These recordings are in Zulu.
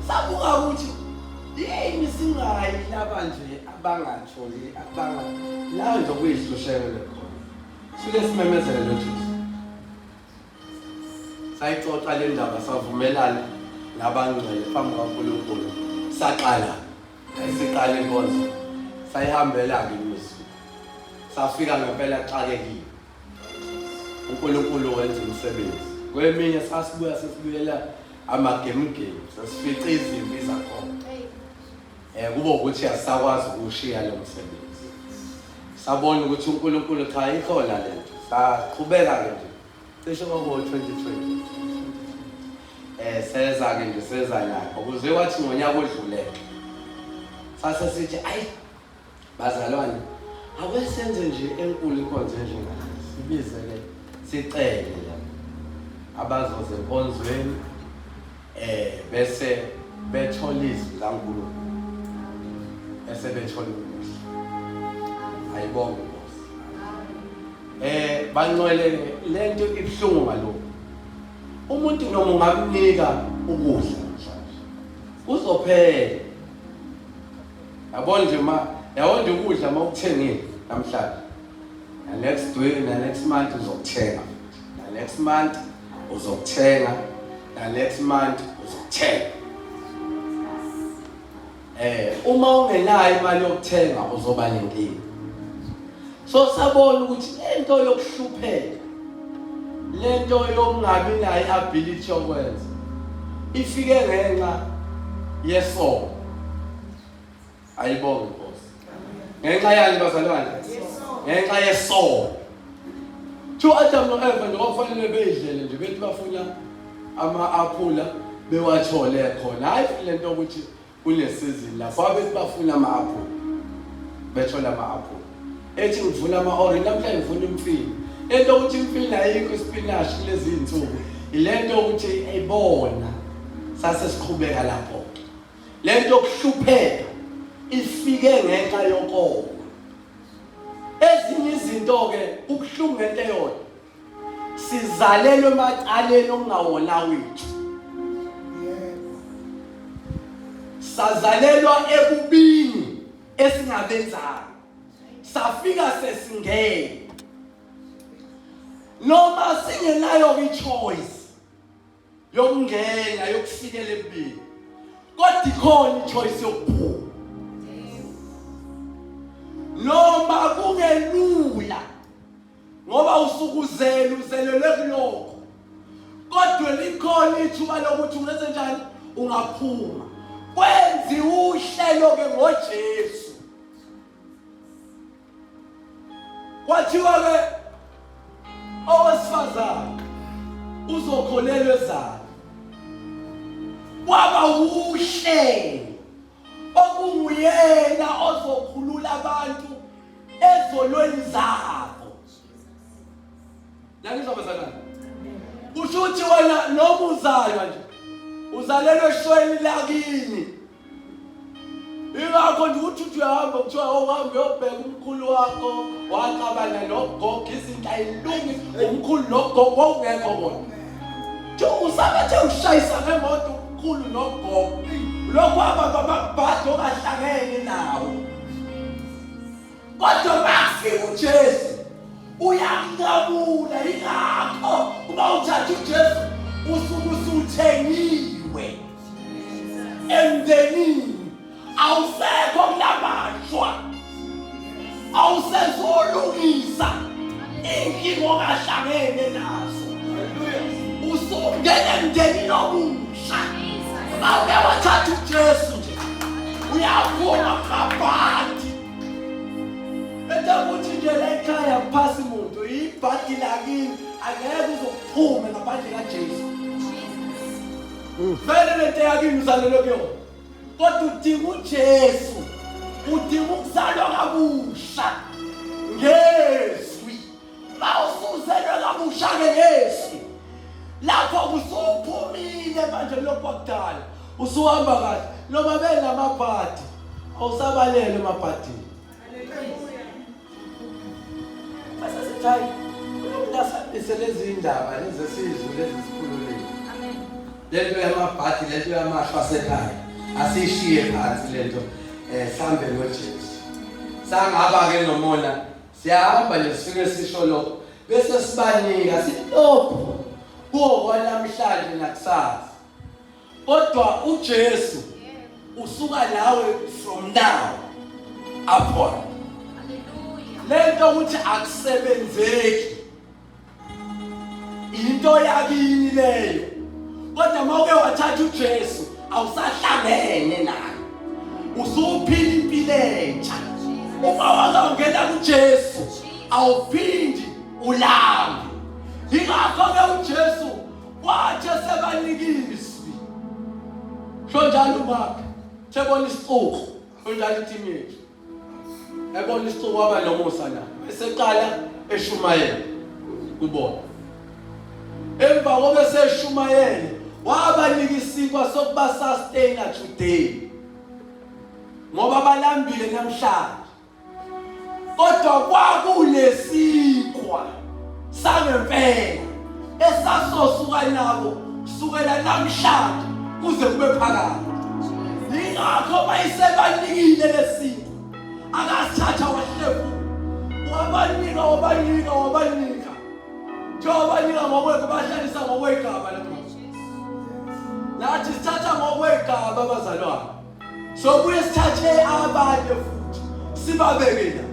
sabuka ukuthi yini singayi laba nje abangatholi la nje kuyihlushekele khona sike simemezele lo Jesu sayixoxa le ndaba savumelana nabangcwele phambi kaNkulunkulu saqala siqala inkonzo sayihambela ke imizwa safika ngempela xakekile uNkulunkulu wenza umsebenzi kweminye sesibuyela amagemgeme sesifica izimpi zakhona kuba ukuthi asakwazi ukushiya lo msebenzi sabona ukuthi uNkulunkulu cha ikhona lento saqhubeka ke nje cishe ngo-2020 seza ke nje seza lapho kuze wathi ngonyaka odlulele sase sithi ayi bazalwane akwesenze nje enkulu inkonzo enjengale sibizele sicele la abazoze enkonzweni bese bethola izwi laNkulunkulu bese bethola umusa ayibonge Nkosi bangcwele lento ibhlungu ngalokho umuntu noma ungamnika ukudla namhlanje uzophela yabona nje ukudla mawukuthengile namhlanje next month uzokuthenga next month uzokuthenga next month uzokuthenga uma ungenayo imali yokuthenga uzoba nenkinga so sabona ukuthi lento yokuhlupheka lento yokungabi nayo ability yokwenza ifike ngenxa yesono ayibonge Nkosi ngenxa yani bazalwane ngenxa yesono Adam no-Eva nje kwakufanele beyidlele nje bethi bafuna ama-aphula bewathole khona hayi lento ukuthi kunesizini lapho abethi bafuna ama-aphula bethola ama-aphula ethi ngifuna ama-orange namhlanje ngifuna imfino lento ukuthi imfino ayikho isipinashi lezi iy'nsuku ilento ukuthi ayibona sase siqhubeka lapho lento yokuhlupheka ifike ngenxa yokona ezinye izinto-ke ukuhlungu ngento eyodwa sizalelwe emacaleni okungawona wethu sazalelwa ebubini esingabenzanga safika sesingene noma singenayo ichoice yokungena yokufikela ebubini kodwa ikhona ichoice yokuphuma noma kungelula ngoba usukuzela uzelelwe kulokho kodwa likhona ithuba lokuthi ungenze njani ungaphuma kwenziwa uhlelo ke ngoJesu kwathiwa ke owesifazane uzokholelwa ezalo kwaba uhlelo okunguyena ozokhulula abantu ezolweni zabo nani bazalwane kusho ukuthi wena noma uzalwa nje uzalelwe eshweni lakini ingakho nje ukuthi uyahamba kuthiwa uhambe uyobheka umkhulu wakho waqabana nogogo izinto ayilungi umkhulu nogogo ongekho bona nje usabathe ushayisa ngemoto umkhulu nogogo lokho abababhado kahlangene nawo kodwa bafika uJesu uyaqabula ingakho uma uthatha uJesu usuku usuthengiwe emndenini awusekho kunamashwa awusezolungisa inkingo ongahlangene nazo usungena emndenini omusha mawuke wathatha uJesu nje uyaphuma ngaphansi ukuthi nje la ekhaya kuphasi umuntu ibhadi lakini angeke uzokuphume ngaphandle kaJesu vele lento yakini uzalelwe kuyona kodwa udinga uJesu udinga ukuzalwa kabusha ngezwi mawusuzelwe kabusha ngezwi lapho usuphumile manje lokho kwakudala usuhamba kahle noma benamabhadi awusabalele emabhadini Masasithayi unomntasabise lezi indaba lezi sizwe lezi sikhululile lento yamabhadi lento yamashwa asekhaya asishiye phansi lento sihambe noJesu sangaba ke nomona siyahamba nje sifike sisho lokho bese sibanika silokho kuwo kwanamhlanje nakusasa kodwa uJesu usuka nawe from now upon. Lento ukuthi akusebenzeki into yakini leyo kodwa mawuke wathatha uJesu awusahlangene naye usuphila impilo entsha uma wangena kuJesu awuphindi ulambe ingakho ke uJesu wathi sebanikiswi sho njalo baba sebona isiqhoko sho njalo ithini yethu ebona isiqhoko waba nomusa na eseqala eshumayela kubona emva kobe seshumayela wabanika isikwa sokuba sustain today ngoba balambile namhlanje kodwa kwakulesikwa sangempela esasosuka nabo kusukela namhlanje kuze kube phakade ingakho bayisebanikile lesikwa akasithatha wahlefu wabanika njengobanika ngokwekho bahlalisa ngokwegaba lapha nathi sithatha ngokwegaba abazalwane sobuye sithathe abanye futhi sibabeke la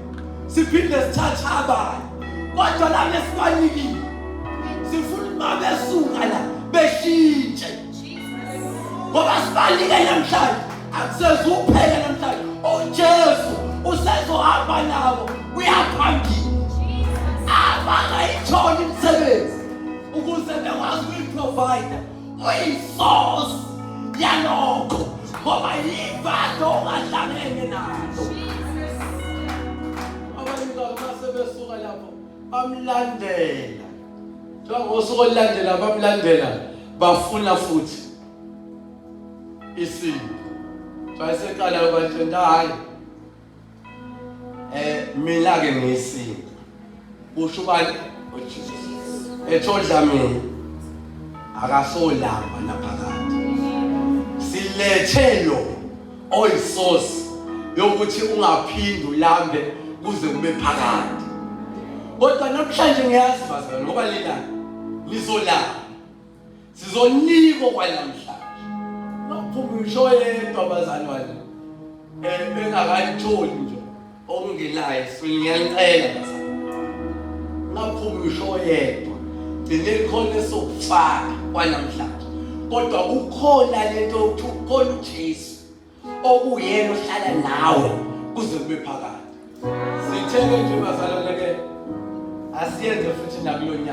siphinde sithathe abanye kodwa la lesibanikile sifuna mabesuka la beshintshe ngoba sibanike namhlanje akusezuphela namhlanje uJesu usezohamba nabo uyaphambili abangayitholi imisebenzi ukuze bekwazi ukuyiprovide uyisource yalokho ngoba yibado ongahlangene nalo abantu basebesuka lapho bamlandela njengosuku olulandela bamlandela bafuna futhi isinto bayiseqala abantu hayi mina ke ngiyisinto kusho ubani uJesu ethodla mina akasolamba naphakade silethe lo oyisource yokuthi ungaphindi ulambe kuze kube phakade kodwa namhlanje ngiyazi bazalwane ngoba lena lizolamba sizonikwa kwanamhlanje ngaphuma ngisho yedwa bazalwane bengakayitholi nje okungenayo ngiyacela bazalwane ngaphuma ngisho yedwa gcine khona esokufaka kwanamhlanje kodwa kukhona lento yokuthi ukhona uJesu okuyena ohlala nawe kuze kube phakade sitheke nje bazalwane ke asiyenze futhi nakulo nyaka